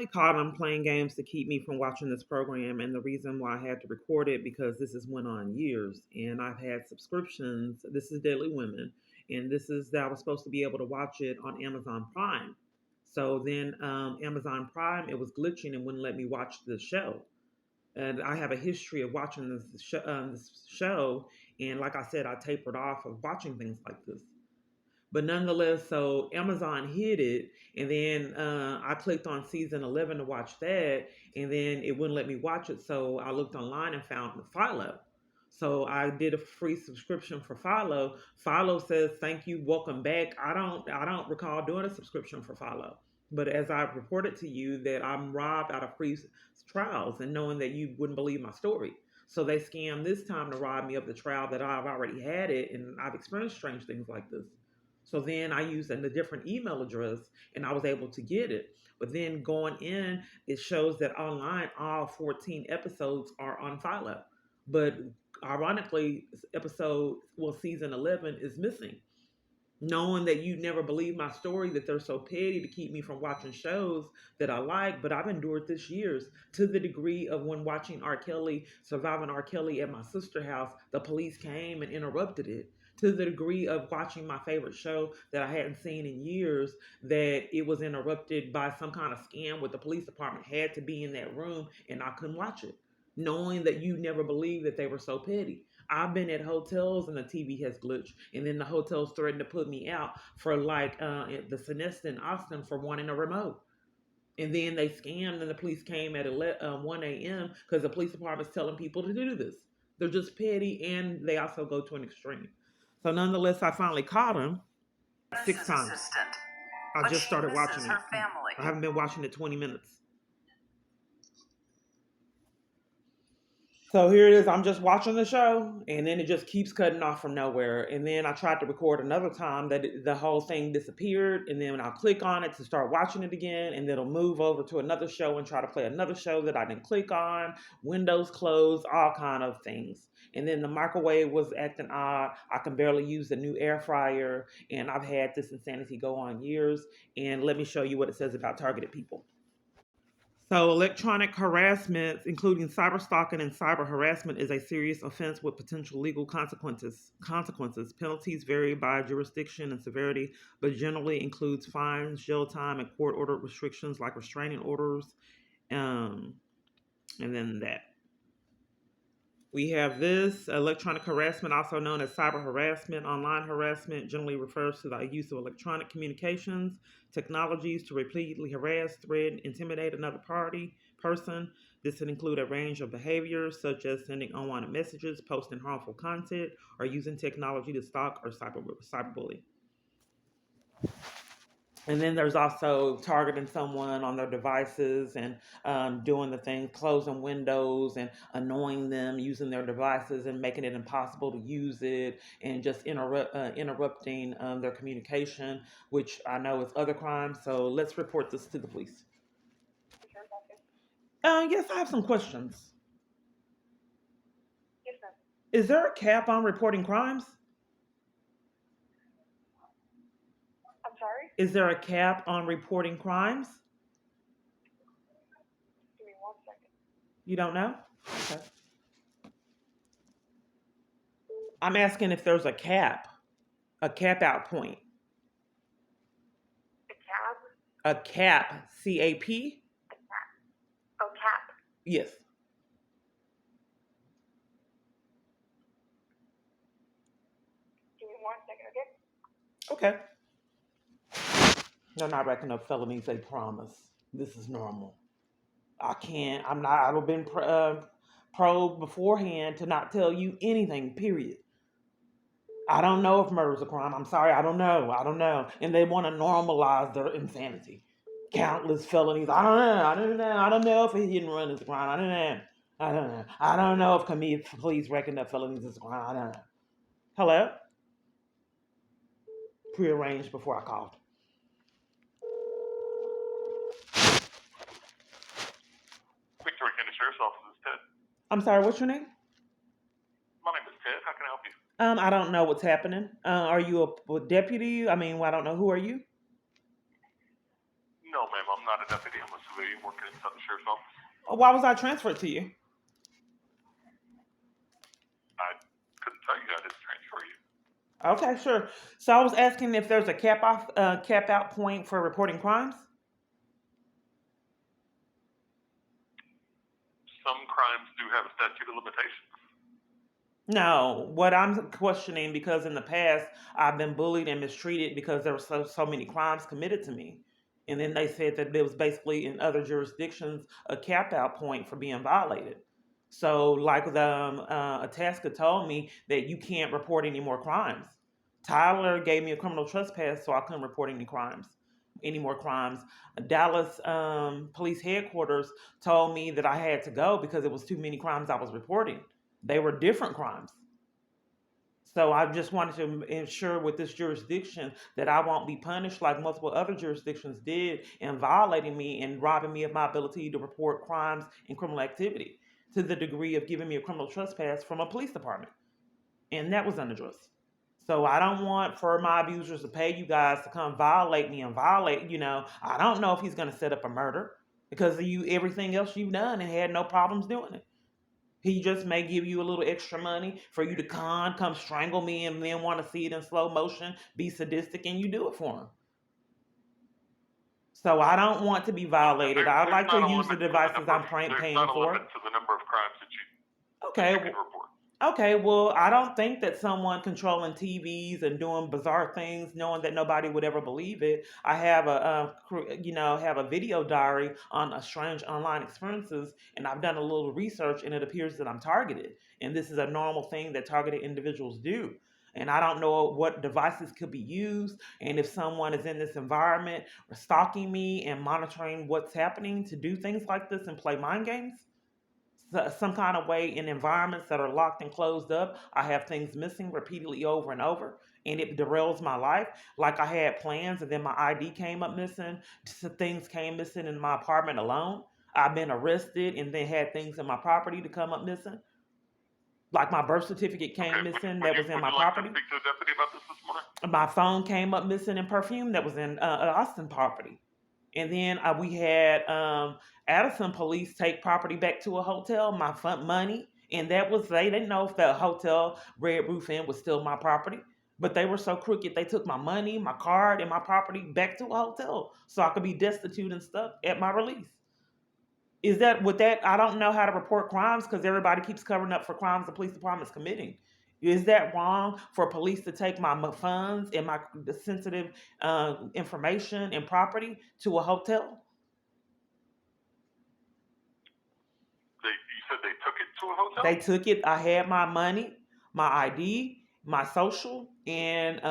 caught him playing games to keep me from watching this program, and the reason why I had to record it because this has went on years, and I've had subscriptions. This is Deadly Women, and this is that I was supposed to be able to watch it on Amazon Prime. So then Amazon Prime, it was glitching and wouldn't let me watch the show. And I have a history of watching this show, and like I said, I tapered off of watching things like this. But nonetheless, so Amazon hid it, and then I clicked on season 11 to watch that, and then it wouldn't let me watch it. So I looked online and found Philo. So I did a free subscription for Philo. Philo says, "Thank you, welcome back." I don't recall doing a subscription for Philo. But as I reported to you, that I'm robbed out of free trials, and knowing that you wouldn't believe my story. So they scammed this time to rob me of the trial that I've already had it, and I've experienced strange things like this. So then I used a different email address and I was able to get it. But then going in, it shows that online all 14 episodes are on Philo. But ironically, season 11 is missing. Knowing that you never believe my story, that they're so petty to keep me from watching shows that I like, but I've endured this years to the degree of when watching R. Kelly, surviving R. Kelly at my sister's house, the police came and interrupted it. To the degree of watching my favorite show that I hadn't seen in years, that it was interrupted by some kind of scam where the police department had to be in that room and I couldn't watch it. Knowing that you never believed that they were so petty. I've been at hotels and the TV has glitched, and then the hotels threatened to put me out for like the Sonesta in Austin for wanting a remote. And then they scammed, and the police came at 1 a.m. because the police department's telling people to do this. They're just petty, and they also go to an extreme. So, nonetheless, I finally caught him six times. I just started watching it. I haven't been watching it 20 minutes. So here it is. I'm just watching the show, and then it just keeps cutting off from nowhere. And then I tried to record another time that the whole thing disappeared. And then I'll click on it to start watching it again, and then it'll move over to another show and try to play another show that I didn't click on. Windows closed, all kind of things. And then the microwave was acting odd. I can barely use the new air fryer, and I've had this insanity go on years. And let me show you what it says about targeted people. So, electronic harassment, including cyberstalking and cyber harassment, is a serious offense with potential legal consequences. Penalties vary by jurisdiction and severity, but generally includes fines, jail time, and court-ordered restrictions like restraining orders, and then that. We have this electronic harassment, also known as cyber harassment. Online harassment generally refers to the use of electronic communications technologies to repeatedly harass, threaten, intimidate another person. This can include a range of behaviors such as sending unwanted messages, posting harmful content, or using technology to stalk or cyberbully. And then there's also targeting someone on their devices and doing the thing, closing windows and annoying them using their devices and making it impossible to use it, and just interrupting their communication, which I know is other crimes. So let's report this to the police. Yes, I have some questions. Yes, ma'am. Is there a cap on reporting crimes? I'm sorry? Is there a cap on reporting crimes? Give me 1 second. You don't know? Okay. I'm asking if there's a cap out point. A cab? A cap, CAP? A cap. Oh, cap. Yes. Give me 1 second, okay? Okay. They're not racking up felonies, they promise. This is normal. I've been probed beforehand to not tell you anything, period. I don't know if murder is a crime. I'm sorry, I don't know. And they want to normalize their insanity. Countless felonies. I don't know if a hit and run is a crime. I don't know if police reckon up felonies is a crime. I don't know. Hello? Prearranged before I called. Victoria County Sheriff's Office is Ted. I'm sorry, what's your name? My name is Ted. How can I help you? I don't know what's happening. Are you a deputy? I don't know. Who are you? No, ma'am. I'm not a deputy. I'm a civilian. civilian working inside the sheriff's office. Why was I transferred to you? I couldn't tell you. I didn't transfer you. Okay, sure. So I was asking if there's a cap out point for reporting crimes. Some crimes do have a statute of limitations. No, what I'm questioning, because in the past I've been bullied and mistreated because there were so many crimes committed to me, and then they said that there was basically in other jurisdictions a cap out point for being violated. So, like a tasker told me that you can't report any more crimes. Tyler gave me a criminal trespass, so I couldn't report any more crimes. Dallas police headquarters told me that I had to go because it was too many crimes I was reporting. They were different crimes. So I just wanted to ensure with this jurisdiction that I won't be punished like multiple other jurisdictions did in violating me and robbing me of my ability to report crimes and criminal activity to the degree of giving me a criminal trespass from a police department. And that was unaddressed. So I don't want for my abusers to pay you guys to come violate me and violate, I don't know if he's going to set up a murder because of you, everything else you've done and had no problems doing it. He just may give you a little extra money for you to come strangle me, and then want to see it in slow motion, be sadistic, and you do it for him. So I don't want to be violated. I like to use the devices I'm paying for. There's not a limit to the number of crimes that you can report. Okay, well, I don't think that someone controlling TVs and doing bizarre things, knowing that nobody would ever believe it. I have have a video diary on a strange online experiences, and I've done a little research, and it appears that I'm targeted, and this is a normal thing that targeted individuals do. And I don't know what devices could be used, and if someone is in this environment stalking me and monitoring what's happening to do things like this and play mind games some kind of way in environments that are locked and closed up. I have things missing repeatedly over and over, and it derails my life. Like I had plans, and then my ID came up missing. Things came missing in my apartment alone. I've been arrested, and then had things in my property to come up missing. Like my birth certificate came missing that was in my property. Would you like to speak to a deputy about this morning? My phone came up missing in perfume that was in Austin property. And then we had Addison police take property back to a hotel, my money. And that was, they didn't know if the hotel Red Roof Inn was still my property. But they were so crooked, they took my money, my card, and my property back to a hotel so I could be destitute and stuff at my release. Is that, with that, I don't know how to report crimes because everybody keeps covering up for crimes the police department's committing. Is that wrong for police to take my funds and my sensitive information and property to a hotel? You said they took it to a hotel? They took it. I had my money, my ID, my social, and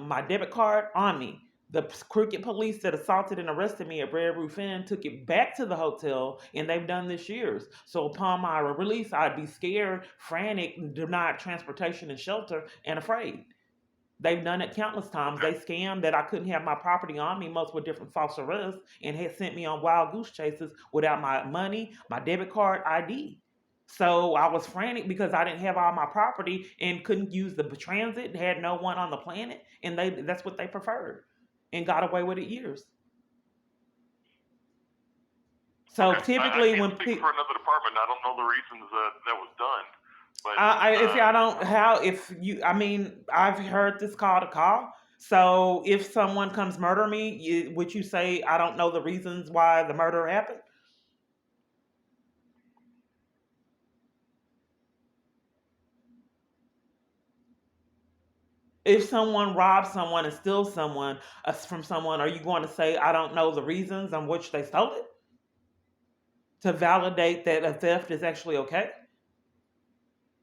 my debit card on me. The crooked police that assaulted and arrested me at Red Roof Inn took it back to the hotel, and they've done this years. So upon my release, I'd be scared, frantic, denied transportation and shelter, and afraid. They've done it countless times. They scammed that I couldn't have my property on me, multiple different false arrests, and had sent me on wild goose chases without my money, my debit card, ID. So I was frantic because I didn't have all my property and couldn't use the transit, had no one on the planet, and that's what they preferred. And got away with it years. So okay. typically, I when speak for another department, I don't know the reasons that was done. But I've heard this call to call. So if someone comes murder me, would you say I don't know the reasons why the murder happened? If someone robs someone and steals someone from someone, are you going to say I don't know the reasons on which they stole it to validate that a theft is actually okay?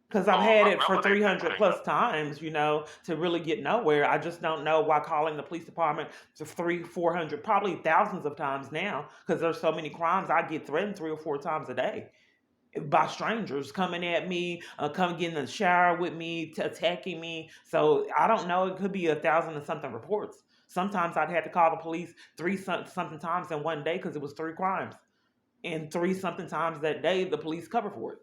Because I've had it for 300 plus times, to really get nowhere. I just don't know why calling the police department to 300-400, probably thousands of times now, because there's so many crimes. I get threatened 3 or 4 times a day by strangers coming at me, coming getting in the shower with me, attacking me. So I don't know. It could be 1,000 and something reports. Sometimes I'd have to call the police 3 something times in one day because it was 3 crimes. And 3 something times that day, the police cover for it.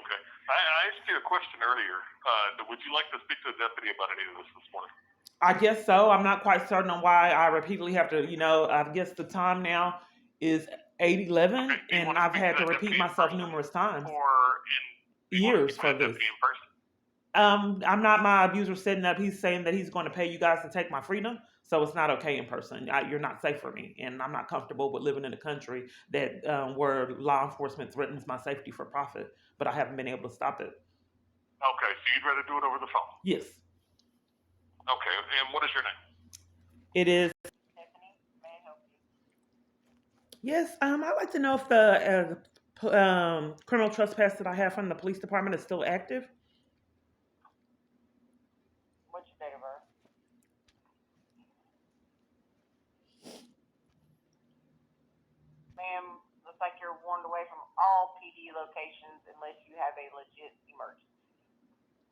Okay. I asked you a question earlier. Would you like to speak to a deputy about any of this morning? I guess so. I'm not quite certain on why I repeatedly have to, I guess the time now is 811, Okay. Do you and want to I've speak to had to that repeat deputy in myself person, numerous times, or do you want to years speak to for that this. deputy in person? I'm not my abuser setting up. He's saying that he's going to pay you guys to take my freedom, so it's not okay in person. You're not safe for me, and I'm not comfortable with living in a country that where law enforcement threatens my safety for profit. But I haven't been able to stop it. Okay, so you'd rather do it over the phone? Yes, Okay, and what is your name? it is. Stephanie, may I help you? Yes, I'd like to know if the criminal trespass that I have from the police department is still active. What's your date of birth? Ma'am, looks like you're warned away from all PD locations unless you have a legit emergency.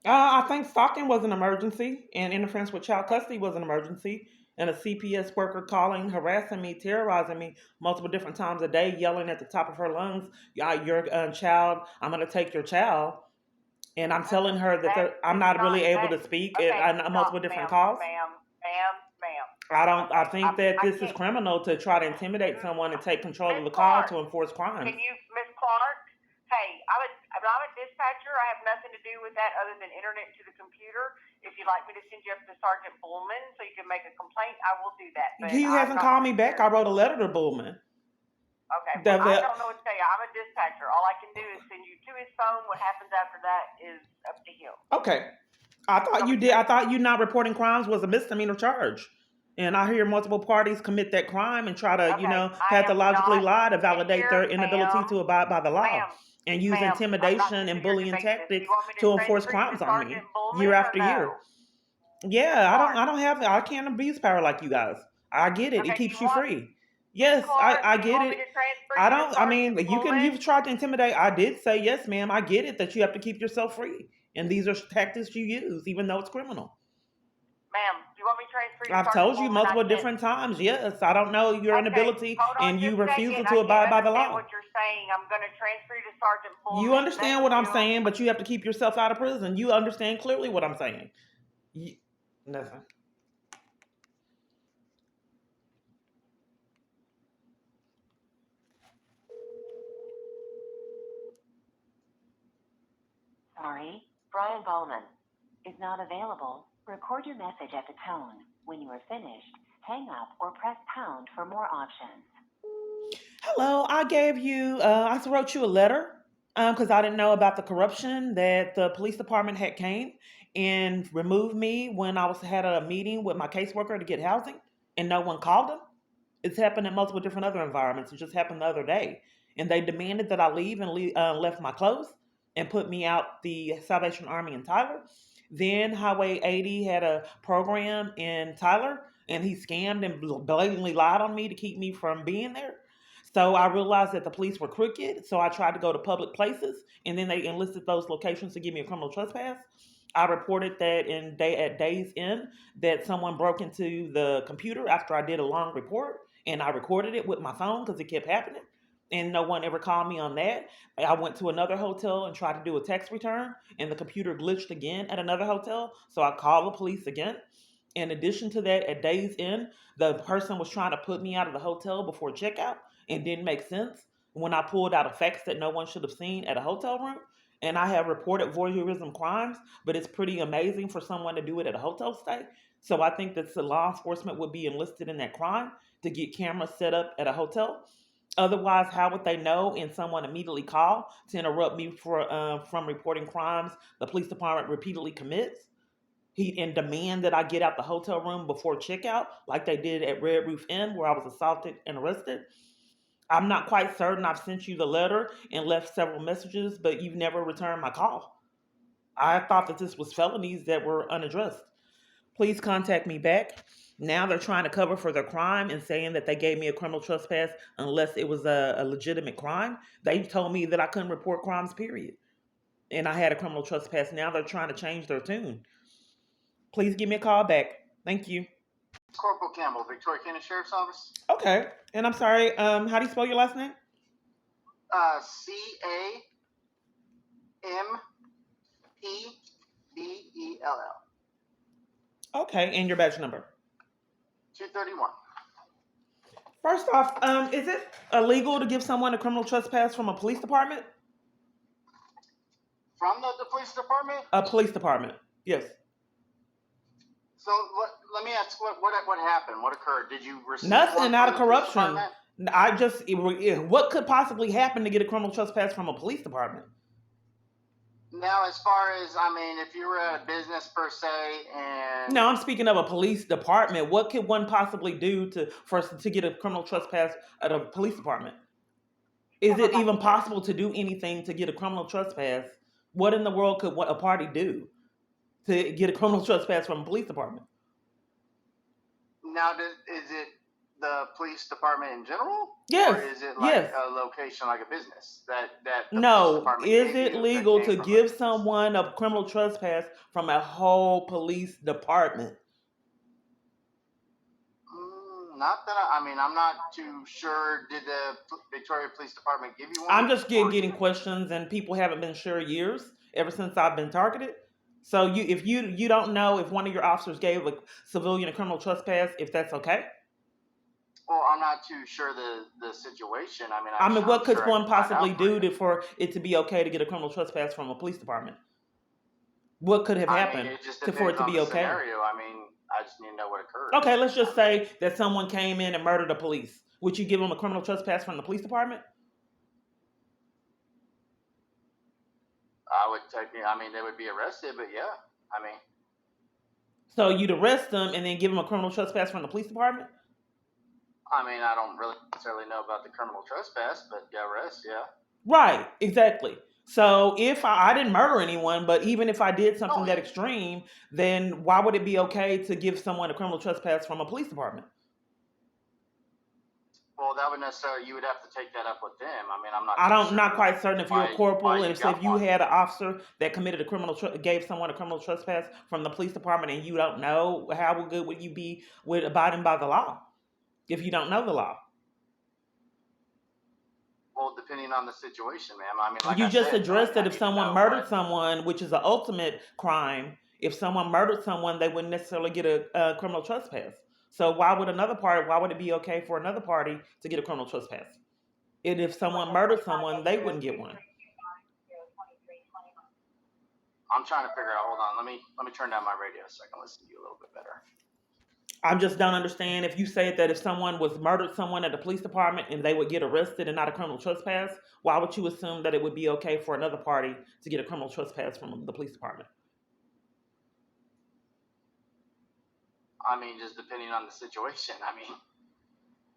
I think stalking was an emergency, and interference with child custody was an emergency, and a CPS worker calling, harassing me, terrorizing me multiple different times a day, yelling at the top of her lungs, "Your child, I'm going to take your child." And I'm telling her that I'm not really able to speak on multiple different calls. Ma'am. I Okay, think that I this is can't. criminal to try to intimidate someone and take control of the call to enforce crimes. Can you, Miss Clark? Hey, I'm a dispatcher. I have nothing to do with that other than internet to the computer. If you'd like me to send you up to Sergeant Bullman so you can make a complaint, I will do that. But He hasn't called me back. I wrote a letter to Bullman. Okay, well, I don't know what to tell you. I'm a dispatcher. All I can do is send you to his phone. What happens after that is up to him. Okay. I thought you did. I thought you not reporting crimes was a misdemeanor charge. And I hear multiple parties commit that crime and try to, pathologically lie to validate their inability to abide by the law and use intimidation and bullying tactics to enforce crimes on me year after year. Yeah, I can't abuse power like you guys. I get it. It keeps you free. Yes, I get it. You've tried to intimidate. I did say, yes, ma'am, I get it that you have to keep yourself free. And these are tactics you use, even though it's criminal. Ma'am, do you want me to transfer you to I've Sergeant told you Bullman? multiple different times, yes. I don't know your inability and you refusal to abide by the law. What you're saying, I'm going to transfer you to Sergeant Bullman. You understand what I'm saying, but you have to keep yourself out of prison. You understand clearly what I'm saying. Nothing. Sorry, Brian Bowman is not available. Record your message at the tone. When you are finished, hang up or press pound for more options. Hello, I wrote you a letter because I didn't know about the corruption that the police department had came and removed me when had a meeting with my caseworker to get housing and no one called them. It's happened in multiple different other environments. It just happened the other day. And they demanded that I leave and left my clothes and put me out the Salvation Army in Tyler. Then Highway 80 had a program in Tyler and he scammed and blatantly lied on me to keep me from being there. So I realized that the police were crooked. So I tried to go to public places and then they enlisted those locations to give me a criminal trespass. I reported that at Days End that someone broke into the computer after I did a long report and I recorded it with my phone because it kept happening and no one ever called me on that. I went to another hotel and tried to do a tax return and the computer glitched again at another hotel. So I called the police again. In addition to that, at Days End, the person was trying to put me out of the hotel before checkout and didn't make sense when I pulled out a fax that no one should have seen at a hotel room. And I have reported voyeurism crimes, but it's pretty amazing for someone to do it at a hotel stay. So I think that the law enforcement would be enlisted in that crime to get cameras set up at a hotel. Otherwise, how would they know and someone immediately call to interrupt me from reporting crimes the police department repeatedly commits? And demand that I get out the hotel room before checkout, like they did at Red Roof Inn, where I was assaulted and arrested. I'm not quite certain. I've sent you the letter and left several messages, but you've never returned my call. I thought that this was felonies that were unaddressed. Please contact me back. Now they're trying to cover for their crime and saying that they gave me a criminal trespass unless it was a legitimate crime. They told me that I couldn't report crimes, period. And I had a criminal trespass. Now they're trying to change their tune. Please give me a call back. Thank you. Corporal Campbell, Victoria County Sheriff's Office. Okay. And I'm sorry, how do you spell your last name? Campbell. Okay, and your badge number? 231. First off, is it illegal to give someone a criminal trespass from a police department? From the police department? A police department, yes. So let me ask, what happened? What occurred? Did you receive Nothing one out from of the police corruption. department? What could possibly happen to get a criminal trespass from a police department? Now, as far as, I mean, if you were at a business per se and... No, I'm speaking of a police department. What could one possibly do to get a criminal trespass at a police department? Is it even possible to do anything to get a criminal trespass? What in the world could a party do to get a criminal trespass from a police department? Now, is it the police department in general? Yes. Or is it like Yes. a location like a business that the police No. department Is gave it you that legal came to from a give business? someone a criminal trespass from a whole police department? Not that I mean, I'm not too sure. Did the Victoria Police Department give you one? I'm just getting questions, and people haven't been sure years ever since I've been targeted. So if you don't know if one of your officers gave a civilian a criminal trespass, if that's okay. Well, I'm not too sure the situation. I mean, what could sure one I can find possibly out for do you. for it to be okay to get a criminal trespass from a police department? What could have happened it just for it depends to on be the okay? scenario. I mean, I just need to know what occurred. Okay, let's just say that someone came in and murdered a police. Would you give them a criminal trespass from the police department? I would I mean, they would be arrested, but yeah, I mean. So you'd arrest them and then give them a criminal trespass from the police department? I mean, I don't really necessarily know about the criminal trespass, but yeah, arrest, yeah. Right, exactly. So if I didn't murder anyone, but even if I did something that extreme, then why would it be okay to give someone a criminal trespass from a police department? Well, that would necessarily, you would have to take that up with them. I mean, I'm not. Not quite certain if you're a corporal, and if you one. had an officer that committed gave someone a criminal trespass from the police department, and you don't know, how good would you be with abiding by the law if you don't know the law? Well, depending on the situation, ma'am. I mean, like you I just said, addressed that if someone murdered what... someone, which is the ultimate crime, if someone murdered someone, they wouldn't necessarily get a criminal trespass. So why would it be okay for another party to get a criminal trespass? And if someone murdered someone, they wouldn't get one. I'm trying to figure out. Hold on. Let me turn down my radio so I can listen to you a little bit better. I just don't understand. If you say that if someone murdered someone at the police department and they would get arrested and not a criminal trespass, why would you assume that it would be okay for another party to get a criminal trespass from the police department? I mean, just depending on the situation. I mean,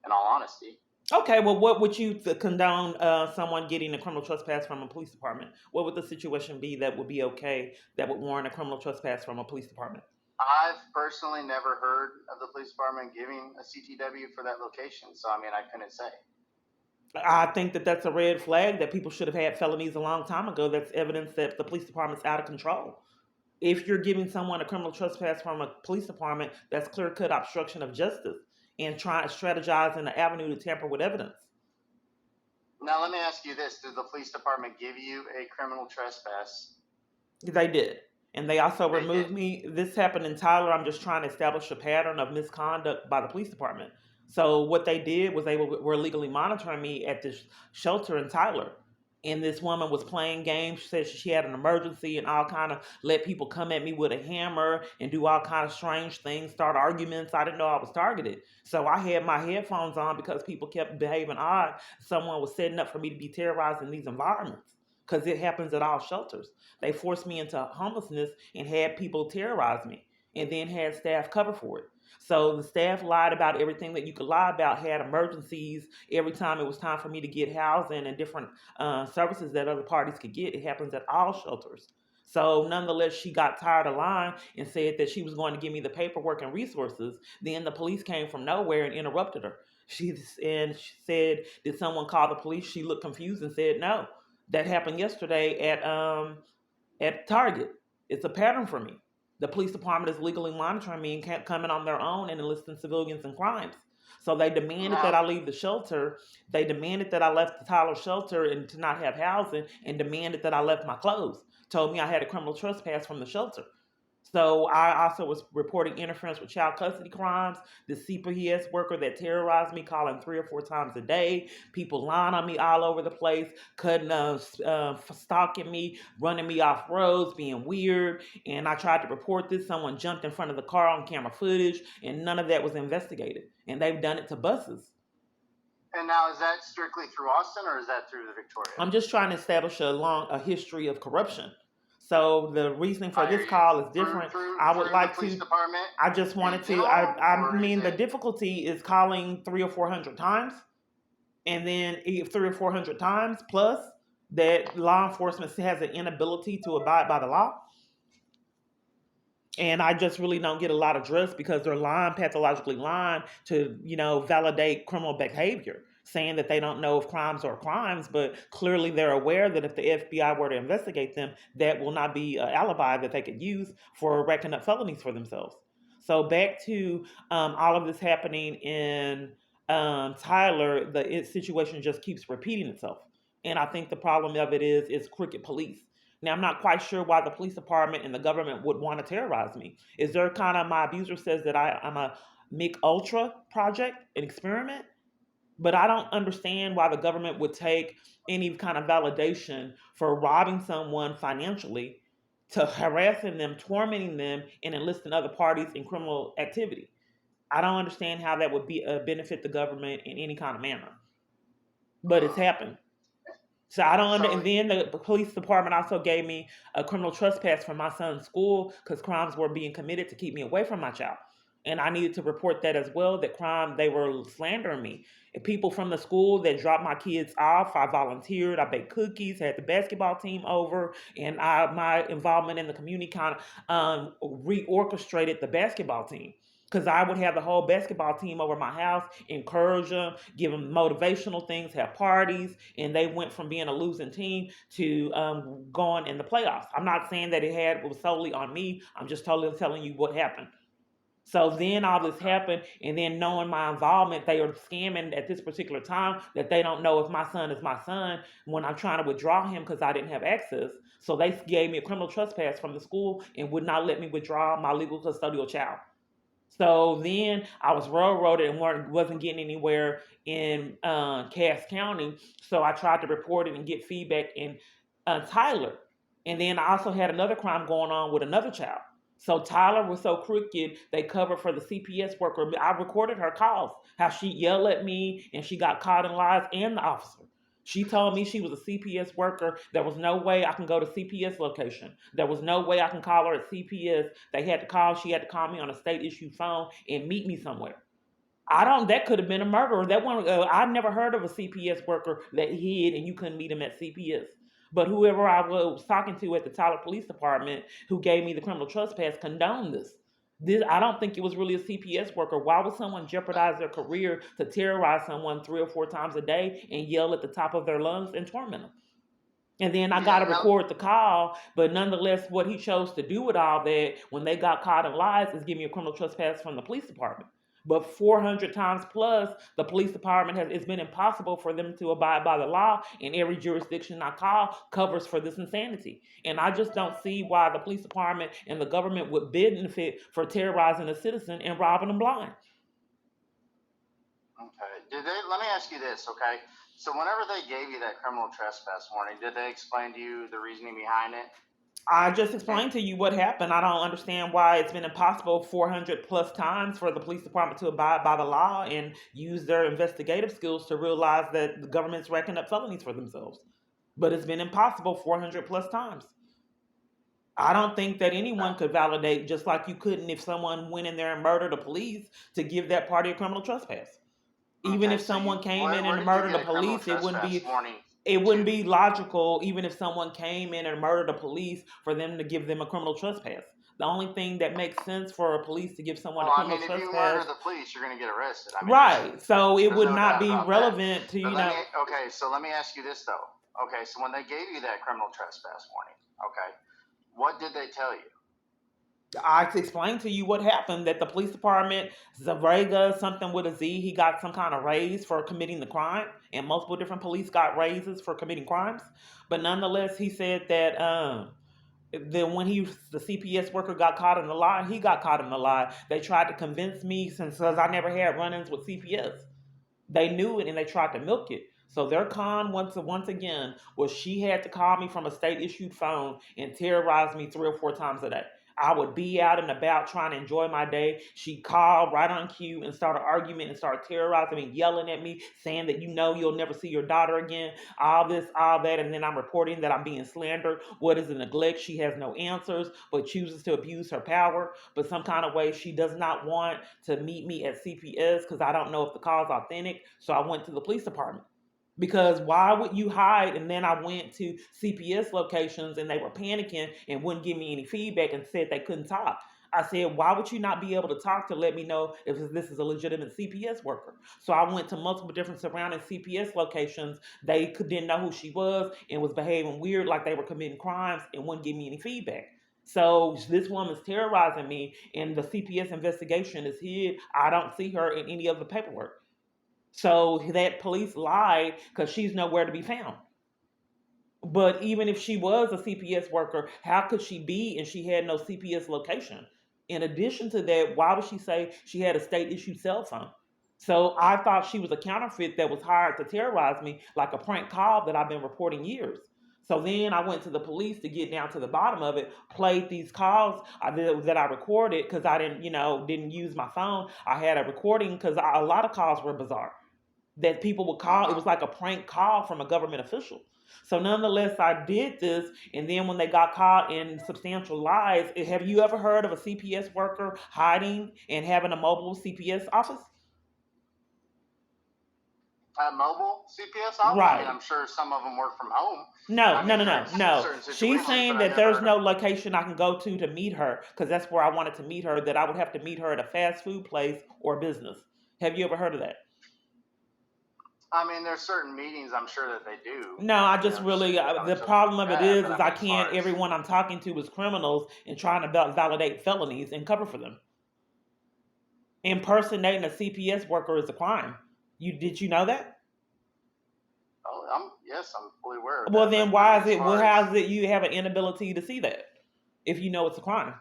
in all honesty. Okay, well, what would you condone someone getting a criminal trespass from a police department? What would the situation be that would be okay, that would warrant a criminal trespass from a police department? I've personally never heard of the police department giving a CTW for that location, so I mean, I couldn't say. I think that that's a red flag, that people should have had felonies a long time ago. That's evidence that the police department's out of control. If you're giving someone a criminal trespass from a police department, that's clear-cut obstruction of justice and strategizing an avenue to tamper with evidence. Now, let me ask you this. Did the police department give you a criminal trespass? They did. And they also removed me. This happened in Tyler. I'm just trying to establish a pattern of misconduct by the police department. So what they did was they were illegally monitoring me at this shelter in Tyler. And this woman was playing games. She said she had an emergency and all kind of let people come at me with a hammer and do all kind of strange things, start arguments. I didn't know I was targeted. So I had my headphones on because people kept behaving odd. Someone was setting up for me to be terrorized in these environments because it happens at all shelters. They forced me into homelessness and had people terrorize me and then had staff cover for it. So the staff lied about everything that you could lie about, had emergencies every time it was time for me to get housing and different services that other parties could get. It happens at all shelters. So nonetheless, she got tired of lying and said that she was going to give me the paperwork and resources. Then the police came from nowhere and interrupted her. She said, did someone call the police? She looked confused and said, no. That happened yesterday at Target. It's a pattern for me. The police department is legally monitoring me and can't come in on their own and enlisting civilians in crimes. So they demanded that I leave the shelter. They demanded that I left the Tyler shelter and to not have housing, and demanded that I left my clothes. Told me I had a criminal trespass from the shelter. So I also was reporting interference with child custody crimes, the CPS worker that terrorized me, calling 3 or 4 times a day, people lying on me all over the place, stalking me, running me off roads, being weird. And I tried to report this. Someone jumped in front of the car on camera footage, and none of that was investigated. And they've done it to buses. And now, is that strictly through Austin, or is that through the Victoria? I'm just trying to establish a history of corruption. So the reasoning for this call is different. I would like the police to. department. I just wanted to. I mean, the difficulty is calling 300 or 400 times, and then 300 or 400 times plus that law enforcement has an inability to abide by the law. And I just really don't get a lot of address because they're lying, pathologically lying to, validate criminal behavior, saying that they don't know if crimes are crimes, but clearly they're aware that if the FBI were to investigate them, that will not be an alibi that they could use for racking up felonies for themselves. So back to all of this happening in Tyler, the situation just keeps repeating itself. And I think the problem of it is crooked police. Now, I'm not quite sure why the police department and the government would want to terrorize me. Is there kind of, my abuser says that I'm a Mick Ultra project, an experiment? But I don't understand why the government would take any kind of validation for robbing someone financially to harassing them, tormenting them, and enlisting other parties in criminal activity. I don't understand how that would be benefit the government in any kind of manner. But it's happened. So I don't and then the police department also gave me a criminal trespass from my son's school because crimes were being committed to keep me away from my child. And I needed to report that as well, that they were slandering me. And people from the school that dropped my kids off, I volunteered, I baked cookies, had the basketball team over, and my involvement in the community kind of reorchestrated the basketball team. Because I would have the whole basketball team over my house, encourage them, give them motivational things, have parties, and they went from being a losing team to going in the playoffs. I'm not saying that it was solely on me. I'm just totally telling you what happened. So then all this happened, and then knowing my involvement, they are scamming at this particular time that they don't know if my son is my son when I'm trying to withdraw him because I didn't have access. So they gave me a criminal trespass from the school and would not let me withdraw my legal custodial child. So then I was railroaded and wasn't getting anywhere in Cass County. So I tried to report it and get feedback in Tyler. And then I also had another crime going on with another child. So Tyler was so crooked, they covered for the CPS worker. I recorded her calls, how she yelled at me and she got caught in lies, and the officer. She told me she was a CPS worker. There was no way I can go to CPS location. There was no way I can call her at CPS. She had to call me on a state issued phone and meet me somewhere. That could have been a murderer. I never heard of a CPS worker that hid and you couldn't meet him at CPS. But whoever I was talking to at the Tyler Police Department who gave me the criminal trespass condoned this. I don't think it was really a CPS worker. Why would someone jeopardize their career to terrorize someone 3 or 4 times a day and yell at the top of their lungs and torment them? And then I got to record the call, but nonetheless, what he chose to do with all that when they got caught in lies is give me a criminal trespass from the police department. But 400 times plus, the police department it's been impossible for them to abide by the law, and every jurisdiction I call covers for this insanity. And I just don't see why the police department and the government would benefit for terrorizing a citizen and robbing them blind. Okay. Let me ask you this, okay? So whenever they gave you that criminal trespass warning, did they explain to you the reasoning behind it? I just explained to you what happened. I don't understand why it's been impossible 400 plus times for the police department to abide by the law and use their investigative skills to realize that the government's racking up felonies for themselves. But it's been impossible 400 plus times. I don't think that anyone could validate, just like you couldn't if someone went in there and murdered a police, to give that party a criminal trespass. Even if someone came in and murdered the police, it wouldn't be logical, even if someone came in and murdered the police, for them to give them a criminal trespass. The only thing that makes sense for a police to give someone a criminal trespass. If you murder the police, you're going to get arrested. Right. So it would not be relevant to, Okay, so let me ask you this, though. Okay, so when they gave you that criminal trespass warning, okay, what did they tell you? I explained to you what happened, that the police department, Zavrega, something with a Z, he got some kind of raise for committing the crime, and multiple different police got raises for committing crimes. But nonetheless, he said that Then when the CPS worker got caught in the lie, he got caught in the lie. They tried to convince me, since I never had run-ins with CPS. They knew it and they tried to milk it. So their con once again was she had to call me from a state issued phone and terrorize me 3 or 4 times a day. I would be out and about trying to enjoy my day. She called right on cue and started arguing and started terrorizing me, yelling at me, saying that you'll never see your daughter again, all this, all that, and then I'm reporting that I'm being slandered. What is a neglect? She has no answers, but chooses to abuse her power. But some kind of way she does not want to meet me at CPS because I don't know if the call is authentic. So I went to the police department. Because why would you hide? And then I went to CPS locations and they were panicking and wouldn't give me any feedback and said they couldn't talk. I said, why would you not be able to talk to let me know if this is a legitimate CPS worker? So I went to multiple different surrounding CPS locations. They didn't know who she was and was behaving weird, like they were committing crimes, and wouldn't give me any feedback. So this woman's terrorizing me, and the CPS investigation is hid. I don't see her in any of the paperwork. So that police lied because she's nowhere to be found. But even if she was a CPS worker, how could she be and she had no CPS location? In addition to that, why would she say she had a state issued cell phone? So I thought she was a counterfeit that was hired to terrorize me, like a prank call that I've been reporting years. So then I went to the police to get down to the bottom of it, played these calls that I recorded because I didn't use my phone. I had a recording because a lot of calls were bizarre that people would call. It was like a prank call from a government official. So nonetheless, I did this, and then when they got caught in substantial lies, have you ever heard of a CPS worker hiding and having a mobile CPS office? A mobile CPS office? I mean, Right. I'm sure some of them work from home. No, I no, mean, no, no, there's no. certain She's situations, saying but I that never there's heard no of. location I can go to meet her because that's where I wanted to meet her, that I would have to meet her at a fast food place or business. Have you ever heard of that? I mean, there's certain meetings I'm sure that they do. No, I You just know, just really kind the of took problem of it that. But is I I mean, as far can't. as Everyone I'm talking to is criminals and trying to validate felonies and cover for them. Impersonating a CPS worker is a crime. Did you know that? oh, yes, I'm fully aware of Well, that. then But I why mean, is as it? Well, far as how is it you have an inability to see that if you know it's a crime?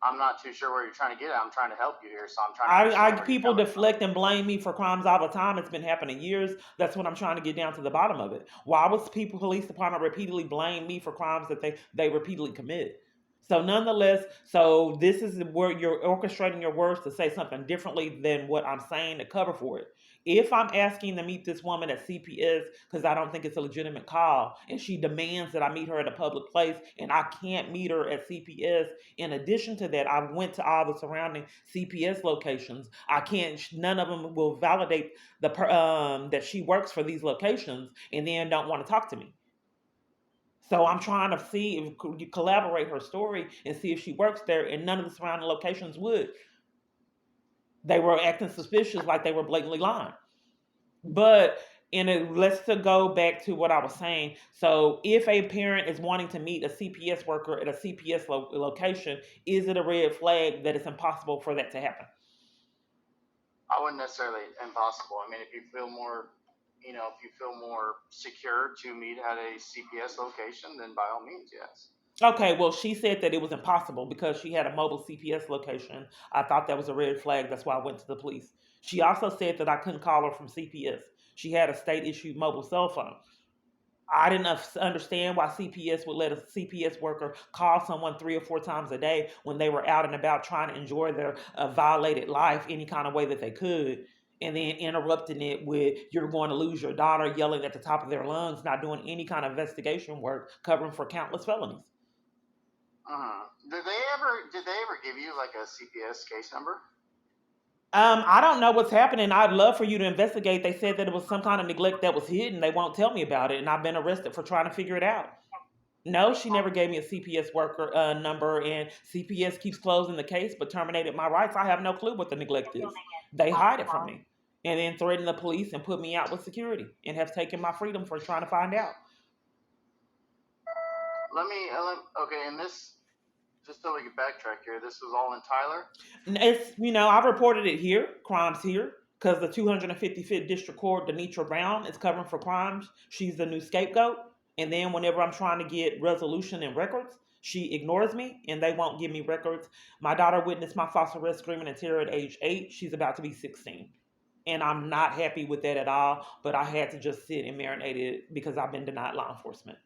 I'm not too sure where you're trying to get at. I'm trying to help you here, so I'm trying to understand where you're People coming from. deflect and blame me for crimes all the time. It's been happening years. That's what I'm trying to get down to the bottom of it. Why was police department repeatedly blame me for crimes that they repeatedly commit? So nonetheless, so this is where you're orchestrating your words to say something differently than what I'm saying to cover for it. If I'm asking to meet this woman at CPS because I don't think it's a legitimate call, and she demands that I meet her at a public place, and I can't meet her at CPS. In addition to that, I went to all the surrounding CPS locations. I can't. None of them will validate that she works for these locations, and then don't want to talk to me. So I'm trying to see if you collaborate her story and see if she works there, and none of the surrounding locations would. They were acting suspicious, like they were blatantly lying. But let's to go back to what I was saying. So if a parent is wanting to meet a CPS worker at a CPS location, is it a red flag that it's impossible for that to happen? I wouldn't necessarily impossible. I mean, if you feel more, if you feel more secure to meet at a CPS location, then by all means, yes. Okay, well, she said that it was impossible because she had a mobile CPS location. I thought that was a red flag. That's why I went to the police. She also said that I couldn't call her from CPS. She had a state issued mobile cell phone. I didn't understand why CPS would let a CPS worker call someone 3 or 4 times a day when they were out and about trying to enjoy their violated life any kind of way that they could, and then interrupting it with "you're going to lose your daughter," yelling at the top of their lungs, not doing any kind of investigation work, covering for countless felonies. Did they ever give you like a CPS case number? I don't know what's happening. I'd love for you to investigate. They said that it was some kind of neglect that was hidden. They won't tell me about it, and I've been arrested for trying to figure it out. No, she never gave me a CPS worker number, and CPS keeps closing the case but terminated my rights. I have no clue what the neglect is. They hide it from me and then threaten the police and put me out with security and have taken my freedom for trying to find out. Okay, and this, just so we can backtrack here, this was all in Tyler? It's, I reported it here, crimes here, because the 255th District Court, Denitra Brown, is covering for crimes. She's the new scapegoat. And then whenever I'm trying to get resolution and records, she ignores me and they won't give me records. My daughter witnessed my false arrest screaming in terror at age 8. She's about to be 16. And I'm not happy with that at all, but I had to just sit and marinate it because I've been denied law enforcement.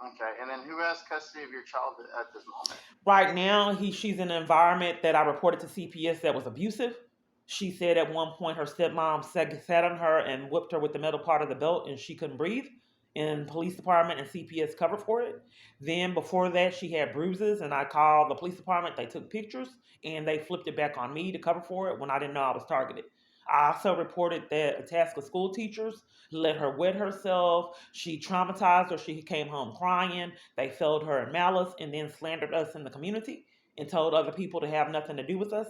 Okay, and then who has custody of your child at this moment? Right now, she's in an environment that I reported to CPS that was abusive. She said at one point her stepmom sat on her and whipped her with the metal part of the belt and she couldn't breathe. And police department and CPS covered for it. Then before that, she had bruises and I called the police department. They took pictures and they flipped it back on me to cover for it when I didn't know I was targeted. I also reported that a task of school teachers let her wet herself. She traumatized her. She came home crying. They failed her in malice and then slandered us in the community and told other people to have nothing to do with us.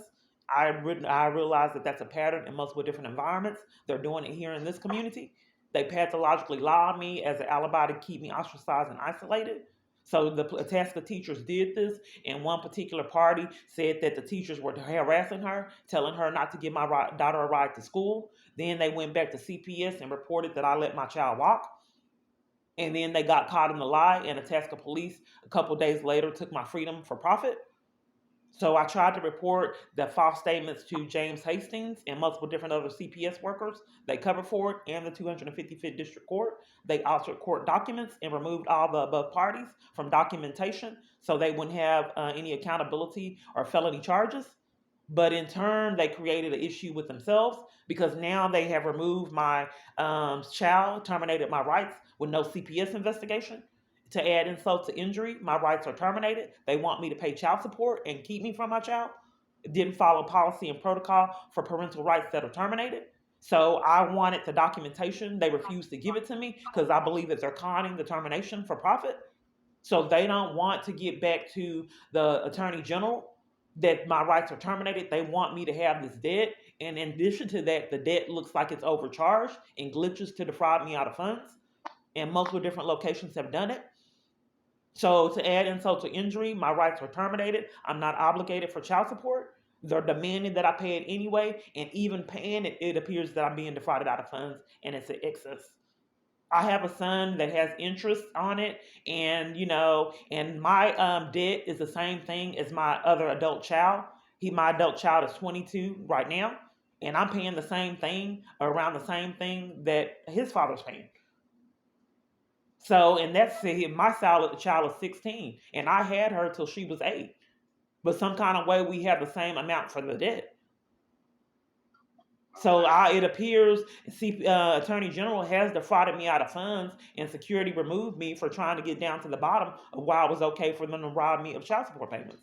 I realized that that's a pattern in multiple different environments. They're doing it here in this community. They pathologically lie on me as an alibi to keep me ostracized and isolated. So the task of teachers did this, and one particular party said that the teachers were harassing her, telling her not to give my daughter a ride to school. Then they went back to CPS and reported that I let my child walk. And then they got caught in the lie, and a task of police a couple days later took my freedom for profit. So I tried to report the false statements to James Hastings and multiple different other CPS workers. They covered for it and the 255th District Court. They altered court documents and removed all the above parties from documentation so they wouldn't have any accountability or felony charges. But in turn, they created an issue with themselves because now they have removed my child, terminated my rights with no CPS investigation. To add insult to injury, my rights are terminated. They want me to pay child support and keep me from my child. Didn't follow policy and protocol for parental rights that are terminated. So I wanted the documentation. They refused to give it to me because I believe that they're conning the termination for profit. So they don't want to get back to the attorney general that my rights are terminated. They want me to have this debt. And in addition to that, the debt looks like it's overcharged and glitches to defraud me out of funds. And multiple different locations have done it. So to add insult to injury, my rights are terminated. I'm not obligated for child support. They're demanding that I pay it anyway, and even paying it, it appears that I'm being defrauded out of funds, and it's an excess. I have a son that has interest on it, and and my debt is the same thing as my other adult child. My adult child is 22 right now, and I'm paying the same thing, around the same thing that his father's paying. So, and that's my child is 16, and I had her till she was 8. But some kind of way we have the same amount for the debt. So it appears Attorney General has defrauded me out of funds, and security removed me for trying to get down to the bottom of why it was okay for them to rob me of child support payments,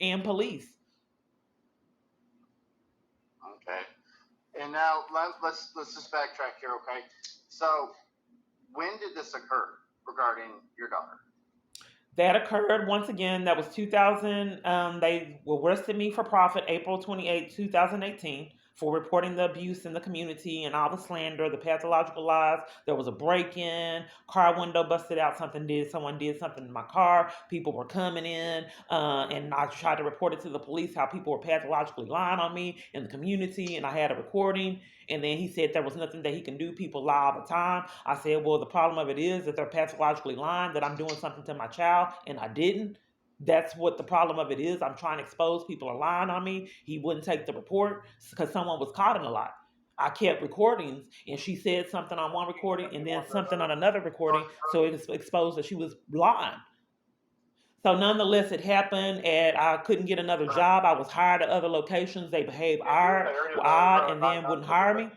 and police. Okay. And now let's just backtrack here, okay? So when did this occur regarding your daughter? That occurred once again. That was 2000. They arrested me for profit April 28, 2018, for reporting the abuse in the community and all the slander, the pathological lies. There was a break-in, car window busted out. Someone did something in my car. People were coming in, and I tried to report it to the police how people were pathologically lying on me in the community, and I had a recording. And then he said there was nothing that he can do. People lie all the time. I said, well, the problem of it is that they're pathologically lying, that I'm doing something to my child, and I didn't. That's what the problem of it is. I'm trying to expose people are lying on me. He wouldn't take the report because someone was caught in a lie. I kept recordings, and she said something on one recording and then something on another recording, so it was exposed that she was lying. So nonetheless, it happened, and I couldn't get another job. I was hired at other locations. They behaved odd and then wouldn't hire me.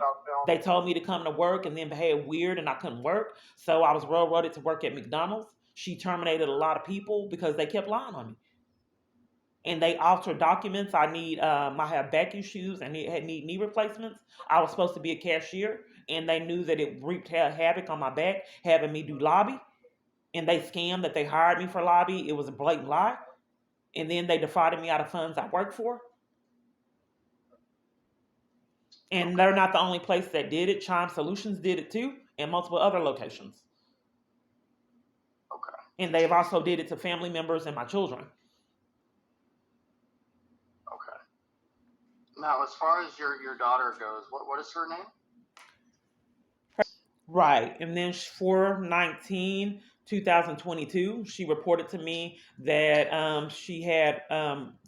They told me to come to work and then behave weird, and I couldn't work. So I was railroaded to work at McDonald's. She terminated a lot of people because they kept lying on me. And they altered documents. I have back issues and need knee replacements. I was supposed to be a cashier, and they knew that it wreaked havoc on my back, having me do lobby. And they scammed that they hired me for lobby. It was a blatant lie. And then they defrauded me out of funds I worked for. And they're not the only place that did it. Chime Solutions did it too, and multiple other locations. Okay. And they've also did it to family members and my children. Okay. Now, as far as your daughter goes, what is her name? Right. And then 4/19/2022, she reported to me that she had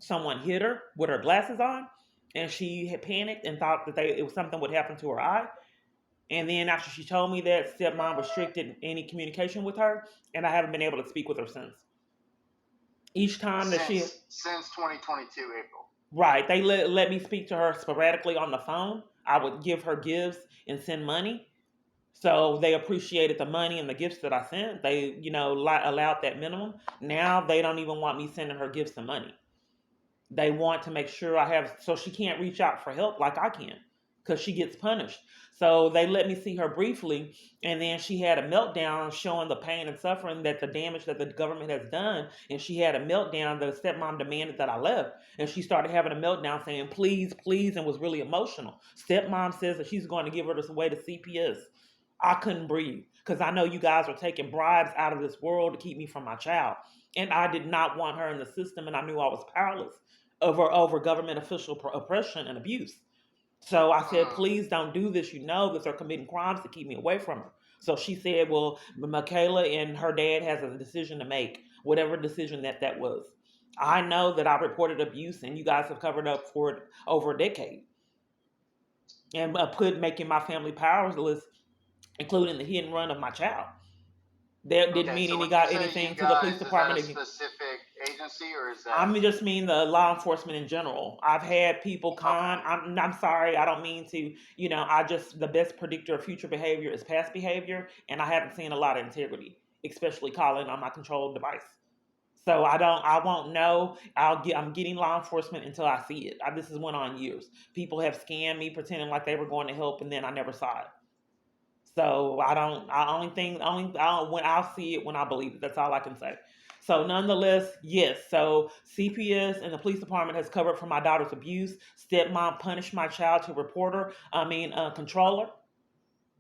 someone hit her with her glasses on, and she had panicked and thought that it was something would happen to her eye. And then after she told me that, stepmom restricted any communication with her, and I haven't been able to speak with her since. Each time that she, Since 2022 April. right, they let me speak to her sporadically on the phone. I would give her gifts and send money. So they appreciated the money and the gifts that I sent. They, allowed that minimum. Now they don't even want me sending her gifts and money. They want to make sure I have, so she can't reach out for help like I can, because she gets punished. So they let me see her briefly, and then she had a meltdown showing the pain and suffering, that the damage that the government has done. And she had a meltdown. The stepmom demanded that I left, and she started having a meltdown saying, please, please, and was really emotional. Stepmom says that she's going to give her this away to CPS. I couldn't breathe because I know you guys are taking bribes out of this world to keep me from my child. And I did not want her in the system, and I knew I was powerless over government official oppression and abuse. So I said, please don't do this. You know that they're committing crimes to keep me away from her. So she said, well, Michaela and her dad has a decision to make, whatever decision that was. I know that I reported abuse, and you guys have covered up for it over a decade, and making my family powerless, including the hit and run of my child. That didn't mean So any when got you say anything you to the guys, police is that a department. specific agency or is that? I just mean the law enforcement in general. I've had people con. Okay. I'm sorry. I don't mean to. The best predictor of future behavior is past behavior, and I haven't seen a lot of integrity, especially calling on my controlled device. So I won't know. I'm getting law enforcement until I see it. This has went on years. People have scammed me pretending like they were going to help, and then I never saw it. So I don't. I only thing. Only when I'll see it when I believe it. That's all I can say. So nonetheless, yes. So CPS and the police department has covered for my daughter's abuse. Stepmom punished my child to report her. Control her,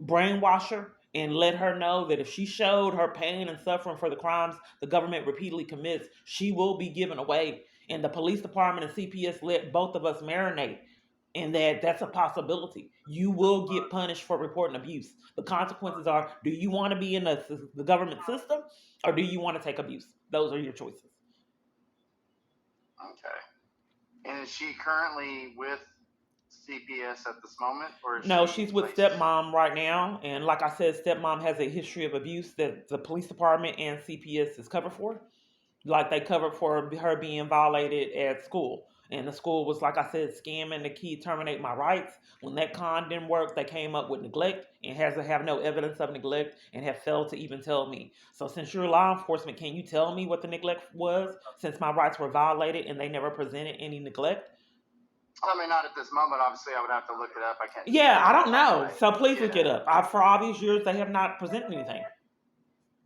brainwash her, and let her know that if she showed her pain and suffering for the crimes the government repeatedly commits, she will be given away. And the police department and CPS let both of us marinate, and that's a possibility. You will get punished for reporting abuse. The consequences are: do you want to be in the government system, or do you want to take abuse? Those are your choices. Okay. And is she currently with CPS at this moment, or is No, she she's with stepmom right now, and like I said, stepmom has a history of abuse that the police department and CPS is covered for. Like they covered for her being violated at school. And the school was, like I said, scamming to terminate my rights. When that con didn't work, they came up with neglect and have no evidence of neglect and have failed to even tell me. So since you're law enforcement, can you tell me what the neglect was, since my rights were violated and they never presented any neglect? I mean, not at this moment. Obviously, I would have to look it up. I can't. Yeah, I don't know. Right. So please look it up. For all these years, they have not presented anything.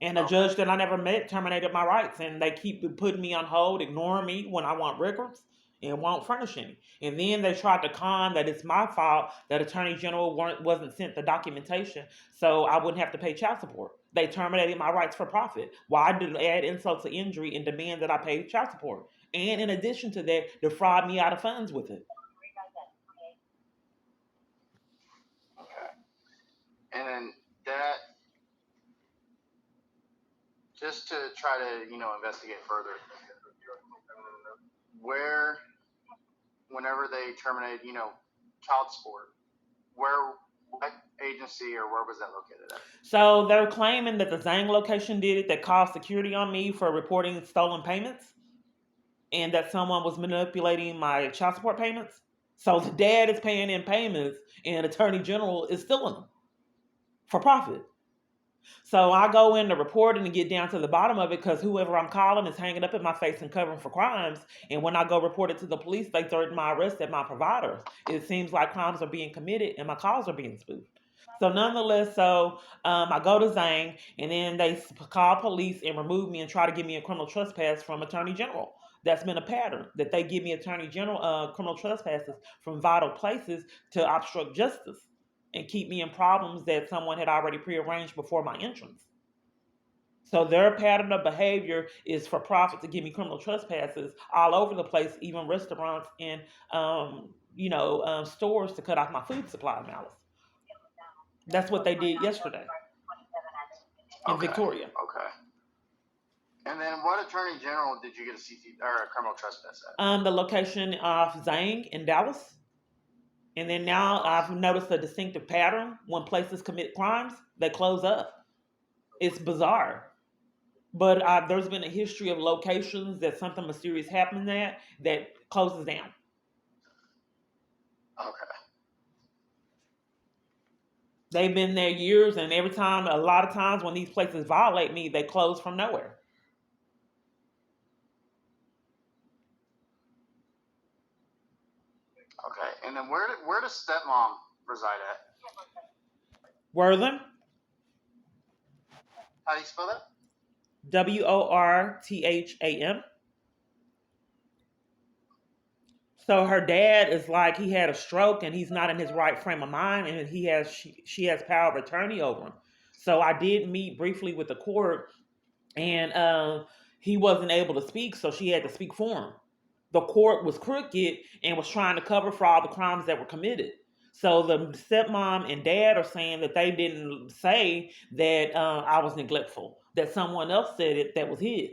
And a judge that I never met terminated my rights, and they keep putting me on hold, ignoring me when I want records and won't furnish any. And then they tried to con that it's my fault that Attorney General wasn't sent the documentation so I wouldn't have to pay child support. They terminated my rights for profit. Why did add insult to injury and demand that I pay child support? And in addition to that, defraud me out of funds with it. Okay. And then that, just to try to, investigate further, whenever they terminate, child support, what agency or where was that located at? So they're claiming that the Zang location did it, that caused security on me for reporting stolen payments, and that someone was manipulating my child support payments. So the dad is paying in payments, and Attorney General is stealing them for profit. So I go in to report and get down to the bottom of it, because whoever I'm calling is hanging up in my face and covering for crimes. And when I go report it to the police, they threaten my arrest at my providers. It seems like crimes are being committed and my calls are being spoofed. So nonetheless, I go to Zang, and then they call police and remove me and try to give me a criminal trespass from Attorney General. That's been a pattern, that they give me Attorney General criminal trespasses from vital places to obstruct justice and keep me in problems that someone had already prearranged before my entrance. So their pattern of behavior is for profit to give me criminal trespasses all over the place, even restaurants and stores, to cut off my food supply malice. That's what they did yesterday. in Victoria. Okay. And then what attorney general did you get a CT or a criminal trespass at? The location of Zang in Dallas. And then now I've noticed a distinctive pattern. When places commit crimes, they close up. It's bizarre. But there's been a history of locations that something mysterious happened at that closes down. Okay. They've been there years, and every time, a lot of times when these places violate me, they close from nowhere. Okay. And then where does stepmom reside at? Wortham, How do you spell that? Wortham. So her dad is like, he had a stroke and he's not in his right frame of mind, and she has power of attorney over him. So I did meet briefly with the court, and he wasn't able to speak, so she had to speak for him. The court was crooked and was trying to cover for all the crimes that were committed. So the stepmom and dad are saying that they didn't say that I was neglectful, that someone else said it that was his.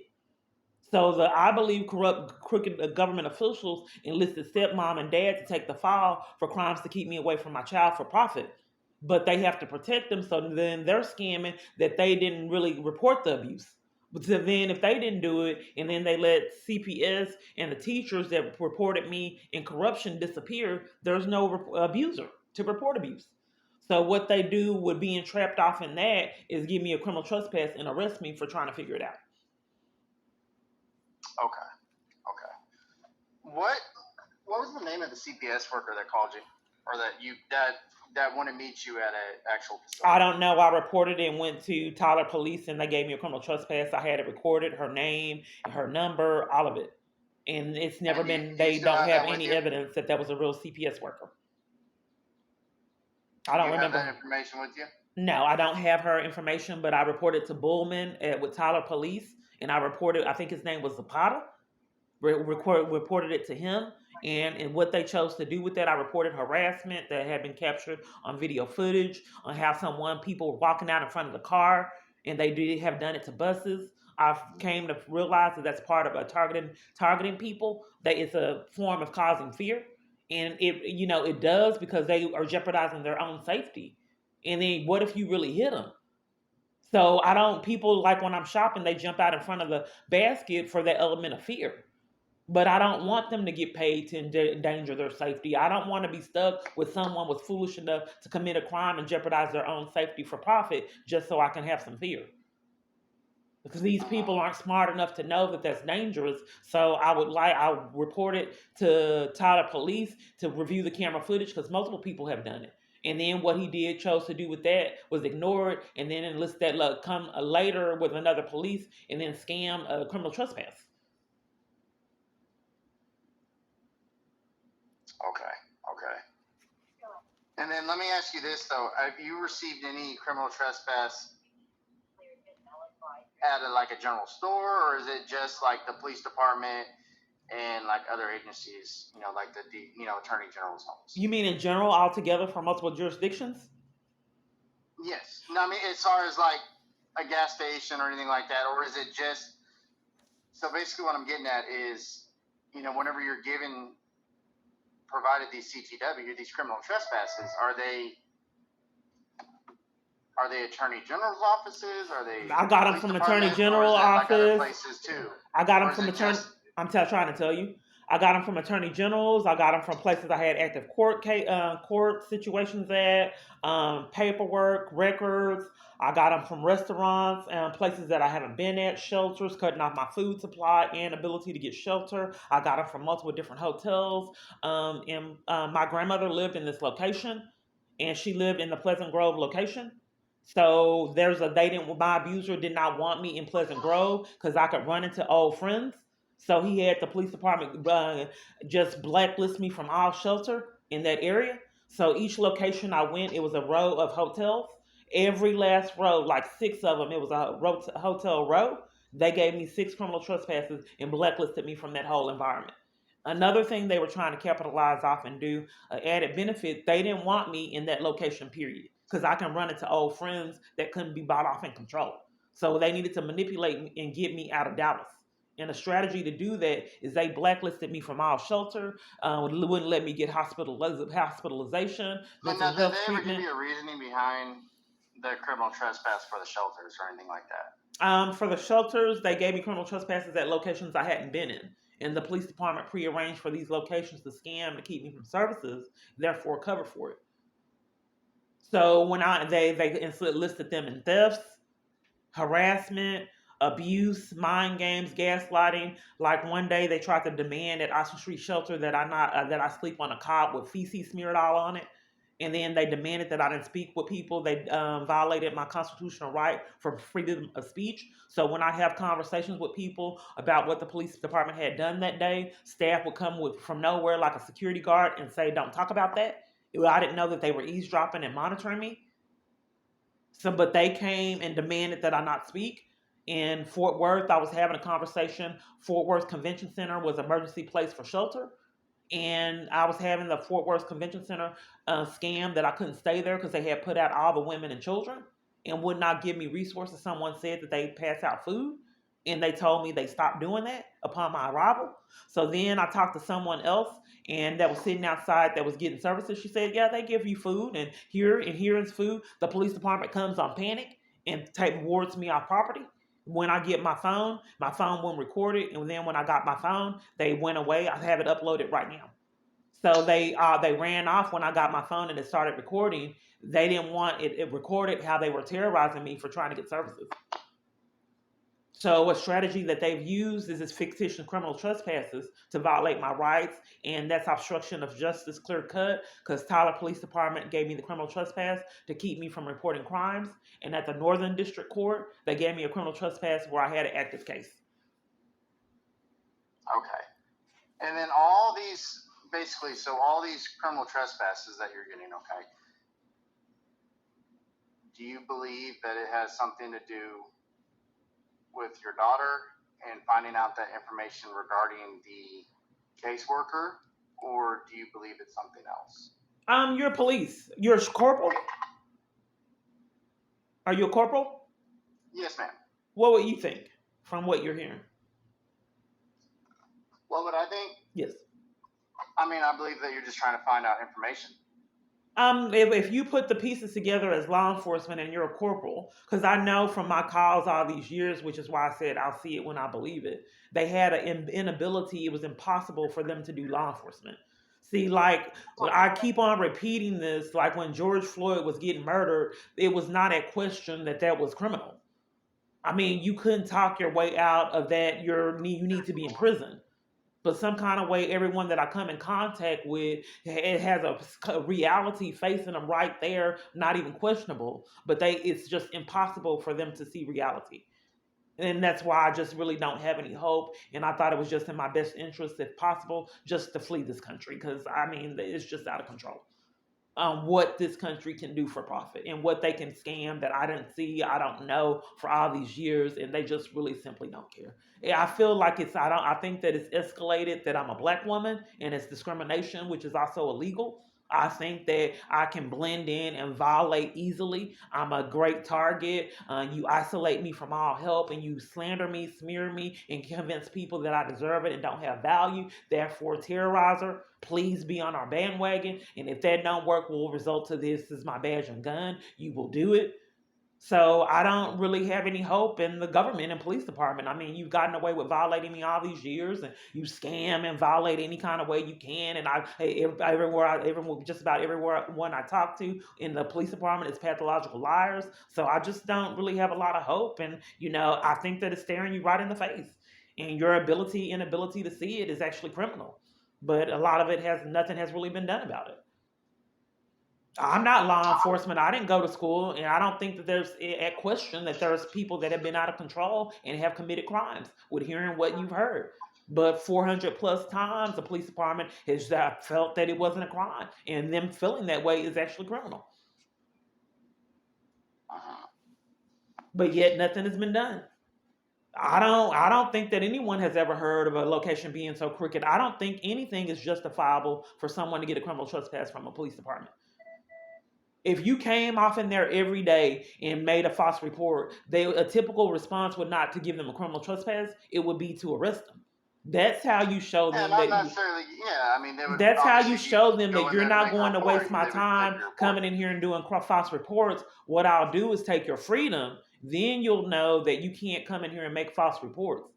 So I believe crooked government officials enlisted stepmom and dad to take the fall for crimes to keep me away from my child for profit. But they have to protect them, so then they're scamming that they didn't really report the abuse. But so then if they didn't do it, and then they let CPS and the teachers that reported me in corruption disappear, there's no abuser to report abuse. So what they do with being trapped off in that is give me a criminal trespass and arrest me for trying to figure it out. Okay. What was the name of the CPS worker that called you, or that wanted to meet you at an actual facility? I don't know. I reported it and went to Tyler Police, and they gave me a criminal trespass. I had it recorded, her name, her number, all of it. And it's never been, they don't have any evidence that was a real CPS worker. I don't remember. Have that information with you? No, I don't have her information, but I reported to Bullman with Tyler Police, and I reported, I think his name was Zapata, reported it to him. And what they chose to do with that, I reported harassment that had been captured on video footage on how people were walking out in front of the car, and they did have done it to buses. I came to realize that that's part of targeting people. That it's a form of causing fear, and it does, because they are jeopardizing their own safety. And then what if you really hit them? So people, like when I'm shopping, they jump out in front of the basket for that element of fear. But I don't want them to get paid to endanger their safety. I don't want to be stuck with someone was foolish enough to commit a crime and jeopardize their own safety for profit just so I can have some fear. Because these people aren't smart enough to know that that's dangerous. So I report it to Tyler Police to review the camera footage, because multiple people have done it. And then what he chose to do with that was ignore it, and then enlist that come later with another police, and then scam a criminal trespass. Okay. And then let me ask you this though: have you received any criminal trespass at a general store, or is it just like the police department and like other agencies, like the Attorney General's office? You mean in general, altogether, for multiple jurisdictions? Yes. No, I mean as far as like a gas station or anything like that, or is it just? So basically, what I'm getting at is, whenever you're provided these CTW, these criminal trespasses, are they Attorney General's offices? Are they? I got them from Attorney General office. Like other places too. I got them from Attorney. I'm trying to tell you. I got them from Attorney Generals. I got them from places I had active court situations at, paperwork, records. I got them from restaurants and places that I haven't been at, shelters, cutting off my food supply and ability to get shelter. I got them from multiple different hotels. And my grandmother lived in this location, and she lived in the Pleasant Grove location. So my abuser did not want me in Pleasant Grove because I could run into old friends. So he had the police department just blacklist me from all shelter in that area. So each location I went, it was a row of hotels. Every last row, like 6 of them, it was a hotel row. They gave me 6 criminal trespasses and blacklisted me from that whole environment. Another thing they were trying to capitalize off and do, added benefit, they didn't want me in that location, period. Because I can run into old friends that couldn't be bought off and controlled. So they needed to manipulate me and get me out of Dallas. And a strategy to do that is they blacklisted me from all shelter, wouldn't let me get hospitalization, And now, mental did health they ever give treatment. you a reasoning behind the criminal trespass for the shelters or anything like that? For the shelters, they gave me criminal trespasses at locations I hadn't been in. And the police department prearranged for these locations to scam to keep me from services, therefore cover for it. So when they listed them in thefts, harassment, abuse, mind games, gaslighting. Like one day they tried to demand at Oxford Street Shelter that I sleep on a cot with feces smeared all on it. And then they demanded that I didn't speak with people. They violated my constitutional right for freedom of speech. So when I have conversations with people about what the police department had done that day, staff would come from nowhere like a security guard and say, "Don't talk about that." I didn't know that they were eavesdropping and monitoring me. So, but they came and demanded that I not speak. In Fort Worth, I was having a conversation. Fort Worth Convention Center was emergency place for shelter, and I was having the Fort Worth Convention Center scam that I couldn't stay there because they had put out all the women and children and would not give me resources. Someone said that they pass out food, and they told me they stopped doing that upon my arrival. So then I talked to someone else and that was sitting outside that was getting services. She said, "Yeah, they give you food, and here is food." The police department comes on panic and wards me off property. When I get my phone won't record it, and then when I got my phone, they went away. I have it uploaded right now. So they ran off when I got my phone and it started recording. They didn't want it recorded how they were terrorizing me for trying to get services. So a strategy that they've used is this fictitious criminal trespasses to violate my rights, and that's obstruction of justice, clear cut, because Tyler Police Department gave me the criminal trespass to keep me from reporting crimes, and at the Northern District Court, they gave me a criminal trespass where I had an active case. Okay. And then all these, basically, so all these criminal trespasses that you're getting, okay, do you believe that it has something to do with your daughter and finding out that information regarding the caseworker, or do you believe it's something else? You're police. You're a corporal? Are you a corporal? Yes, ma'am. What would you think from what you're hearing? What would I think? Yes. I mean, I believe that you're just trying to find out information. If you put the pieces together as law enforcement and you're a corporal, because I know from my calls all these years, which is why I said I'll see it when I believe it, they had an inability. It was impossible for them to do law enforcement. See, like I keep on repeating this, like when George Floyd was getting murdered, it was not a question that was criminal. I mean, you couldn't talk your way out of that. You need to be in prison. But some kind of way, everyone that I come in contact with, it has a reality facing them right there, not even questionable. But it's just impossible for them to see reality. And that's why I just really don't have any hope. And I thought it was just in my best interest, if possible, just to flee this country. Because, I mean, it's just out of control. What this country can do for profit and what they can scam that I didn't see, I don't know for all these years, and they just really simply don't care. Yeah, I feel like I think that it's escalated that I'm a black woman and it's discrimination, which is also illegal. I think that I can blend in and violate easily. I'm a great target. You isolate me from all help and you slander me, smear me, and convince people that I deserve it and don't have value. Therefore, terrorizer, please be on our bandwagon. And if that don't work, will result to this is my badge and gun. You will do it. So I don't really have any hope in the government and police department. I mean, you've gotten away with violating me all these years, and you scam and violate any kind of way you can. And just about everywhere one I talk to in the police department is pathological liars. So I just don't really have a lot of hope. And I think that it's staring you right in the face, and your inability to see it is actually criminal. But a lot of nothing has really been done about it. I'm not law enforcement. I didn't go to school, and I don't think that there's a question that there's people that have been out of control and have committed crimes with hearing what you've heard. But 400 plus times the police department has felt that it wasn't a crime, and them feeling that way is actually criminal. But yet nothing has been done. I don't think that anyone has ever heard of a location being so crooked. I don't think anything is justifiable for someone to get a criminal trespass from a police department. If you came off in there every day and made a false report, a typical response would not to give them a criminal trespass. It would be to arrest them. That's how you show Yeah, them not that you. necessarily. Yeah, I mean, they would That's how you obviously show you'd them go that in you're there to not make a going to report. waste my They would take time your report. coming in here and doing false reports. What I'll do is take your freedom. Then you'll know that you can't come in here and make false reports.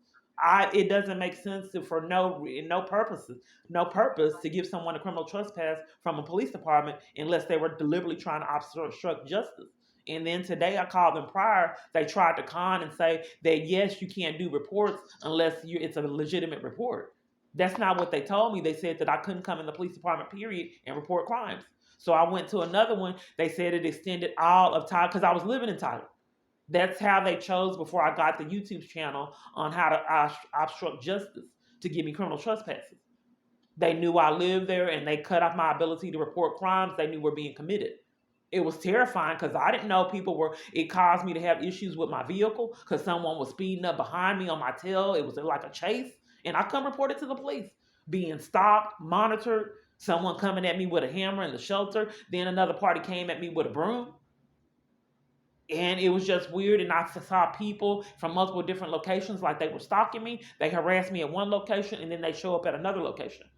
It doesn't make sense for no purpose to give someone a criminal trespass from a police department unless they were deliberately trying to obstruct justice. And then today I called them prior. They tried to con and say that yes, you can't do reports unless it's a legitimate report. That's not what they told me. They said that I couldn't come in the police department, period, and report crimes. So I went to another one. They said it extended all of Tyler because I was living in Tyler. That's how they chose before I got the YouTube channel on how to obstruct justice to give me criminal trespasses. They knew I lived there and they cut off my ability to report crimes they knew were being committed. It was terrifying because I didn't know people were, it caused me to have issues with my vehicle because someone was speeding up behind me on my tail. It was like a chase. And I come report it to the police, being stopped, monitored, someone coming at me with a hammer in the shelter. Then another party came at me with a broom. And it was just weird. And I saw people from multiple different locations like they were stalking me. They harassed me at one location and then they show up at another location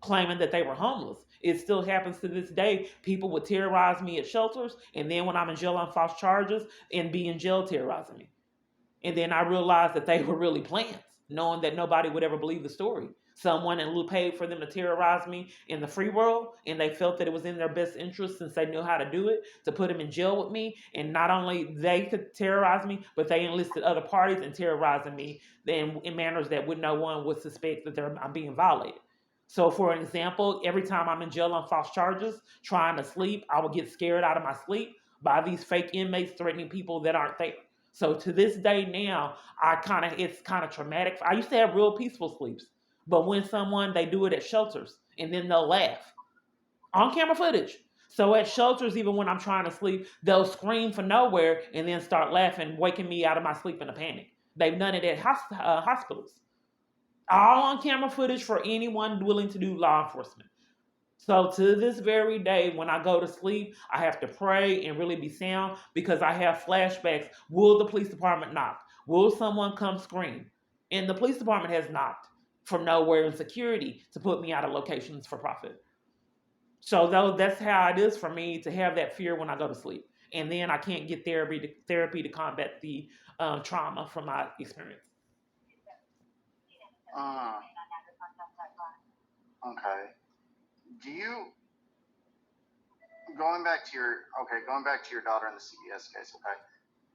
claiming that they were homeless. It still happens to this day. People would terrorize me at shelters, and then when I'm in jail on false charges, and be in jail terrorizing me. And then I realized that they were really plans, knowing that nobody would ever believe the story. Someone paid for them to terrorize me in the free world, and they felt that it was in their best interest since they knew how to do it, to put them in jail with me. And not only they could terrorize me, but they enlisted other parties in terrorizing me in manners that no one would suspect that I'm being violated. So, for an example, every time I'm in jail on false charges, trying to sleep, I would get scared out of my sleep by these fake inmates threatening people that aren't there. So to this day now, it's kind of traumatic. I used to have real peaceful sleeps, but when they do it at shelters, and then they'll laugh on camera footage. So at shelters, even when I'm trying to sleep, they'll scream for nowhere and then start laughing, waking me out of my sleep in a panic. They've done it at hospitals. All on camera footage for anyone willing to do law enforcement. So to this very day, when I go to sleep, I have to pray and really be sound because I have flashbacks. Will the police department knock? Will someone come scream? And the police department has knocked from nowhere in security to put me out of locations for profit. So that's how it is for me to have that fear when I go to sleep. And then I can't get therapy to combat the trauma from my experience. Okay. Going back to your daughter in the CBS case, okay?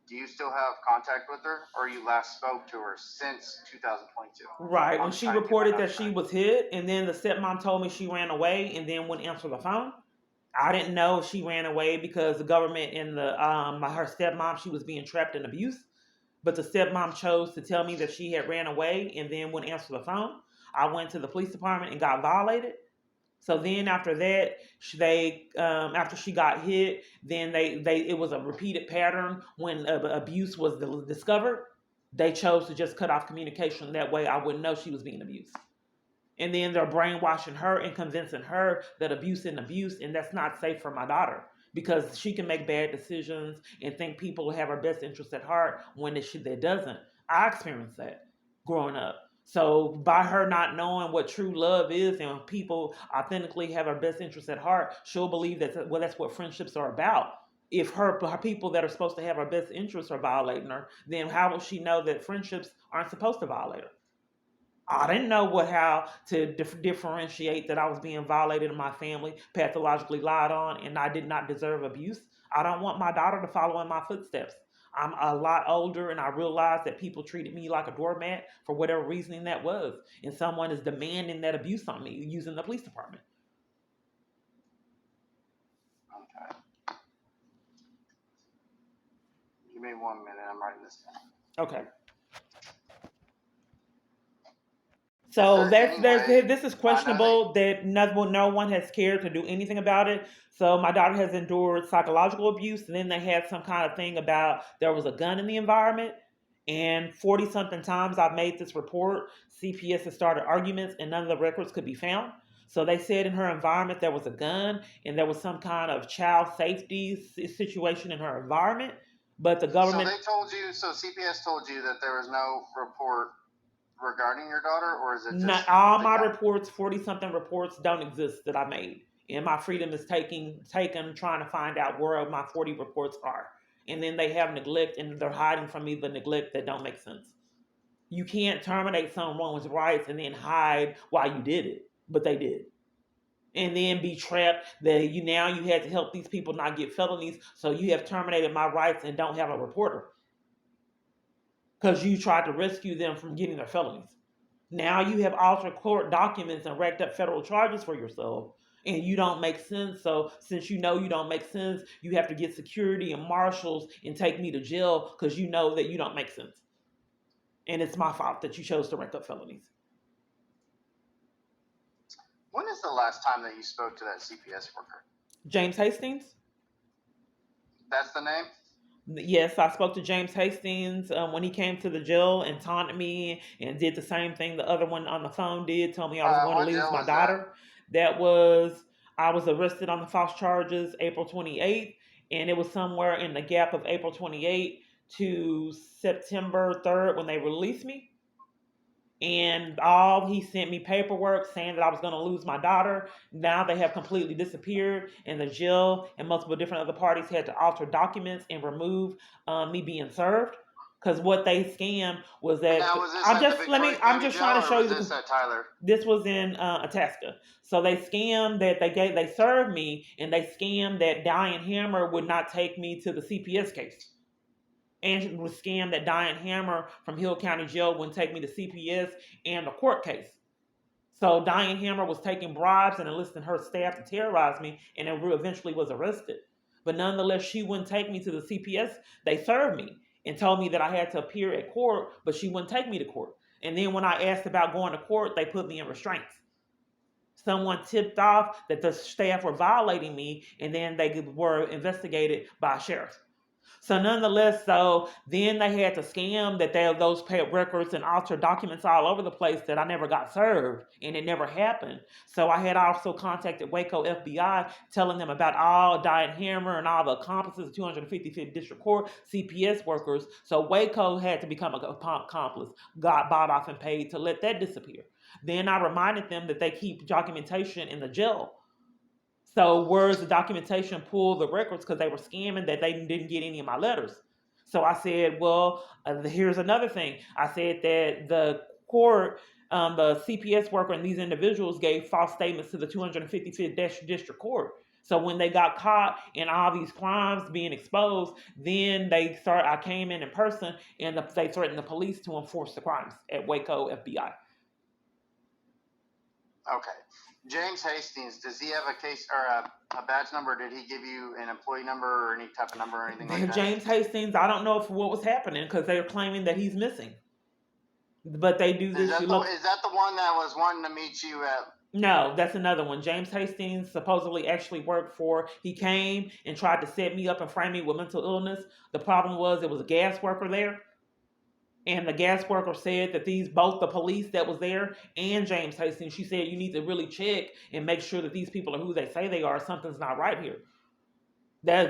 Do you still have contact with her, or you last spoke to her since 2022? Right. When she reported that she was hit, and then the stepmom told me she ran away and then wouldn't answer the phone. I didn't know if she ran away because the government and her stepmom, she was being trapped in abuse. But the stepmom chose to tell me that she had ran away and then wouldn't answer the phone. I went to the police department and got violated. So then after that, after she got hit, then it was a repeated pattern when abuse was discovered. They chose to just cut off communication. That way I wouldn't know she was being abused. And then they're brainwashing her and convincing her that abuse is abuse, and that's not safe for my daughter because she can make bad decisions and think people have her best interest at heart when it doesn't. I experienced that growing up. So by her not knowing what true love is and people authentically have her best interest at heart, she'll believe that's what friendships are about. If her people that are supposed to have her best interests are violating her, then how will she know that friendships aren't supposed to violate her? I didn't know how to differentiate that I was being violated in my family, pathologically lied on, and I did not deserve abuse. I don't want my daughter to follow in my footsteps. I'm a lot older, and I realized that people treated me like a doormat for whatever reasoning that was. And someone is demanding that abuse on me using the police department. Okay. Give me 1 minute. I'm writing this down. Okay. So this is questionable that no one has cared to do anything about it. So my daughter has endured psychological abuse, and then they had some kind of thing about there was a gun in the environment. And 40-something times I've made this report. CPS has started arguments, and none of the records could be found. So they said in her environment there was a gun and there was some kind of child safety situation in her environment. But the government. So they told you, so CPS told you that there was no report regarding your daughter, or is it just All the my gun? reports, 40-something reports, don't exist that I made. And my freedom is taken trying to find out where my 40 reports are. And then they have neglect and they're hiding from me the neglect that don't make sense. You can't terminate someone's rights and then hide why you did it. But they did. And then be trapped that you had to help these people not get felonies, so you have terminated my rights and don't have a reporter. Because you tried to rescue them from getting their felonies. Now you have altered court documents and racked up federal charges for yourself, and you don't make sense. So since you know you don't make sense, you have to get security and marshals and take me to jail because you know that you don't make sense. And it's my fault that you chose to rack up felonies. When is the last time that you spoke to that CPS worker? James Hastings? That's the name? Yes, I spoke to James Hastings when he came to the jail and taunted me and did the same thing the other one on the phone did, told me I was going to lose my daughter. That was, I was arrested on the false charges April 28th, and it was somewhere in the gap of April 28th to September 3rd when they released me. And he sent me paperwork saying that I was going to lose my daughter. Now they have completely disappeared, and the jail and multiple different other parties had to alter documents and remove me being served. Because what they scammed was that now, was this I'm just trying to show you this at Tyler. This was in Itasca. So they scammed that they served me, and they scammed that Diane Hammer would not take me to the CPS case. And was scammed that Diane Hammer from Hill County Jail wouldn't take me to CPS and the court case. So Diane Hammer was taking bribes and enlisting her staff to terrorize me, and eventually was arrested. But nonetheless, she wouldn't take me to the CPS. They served me and told me that I had to appear at court, but she wouldn't take me to court. And then when I asked about going to court, they put me in restraints. Someone tipped off that the staff were violating me, and then they were investigated by a sheriff. So nonetheless, then they had to scam that those paid records and altered documents all over the place that I never got served, and it never happened. So I had also contacted Waco FBI, telling them about all Diane Hammer and all the accomplices of 255th District Court, CPS workers. So Waco had to become an accomplice, got bought off and paid to let that disappear. Then I reminded them that they keep documentation in the jail. So where's the documentation? Pull the records, because they were scamming that they didn't get any of my letters. So I said, well, here's another thing. I said that the court, the CPS worker and these individuals gave false statements to the 255th District Court. So when they got caught in all these crimes being exposed, then I came in person, and they threatened the police to enforce the crimes at Waco FBI. Okay. James Hastings, does he have a case or a badge number? Did he give you an employee number or any type of number or anything like that? James Hastings, I don't know what was happening, because they're claiming that he's missing. But they do this. Is that the one that was wanting to meet you at? No, that's another one. James Hastings supposedly actually worked for. He came and tried to set me up and frame me with mental illness. The problem was it was a gas worker there. And the gas worker said that both the police that was there and James Hastings, she said, you need to really check and make sure that these people are who they say they are. Something's not right here. That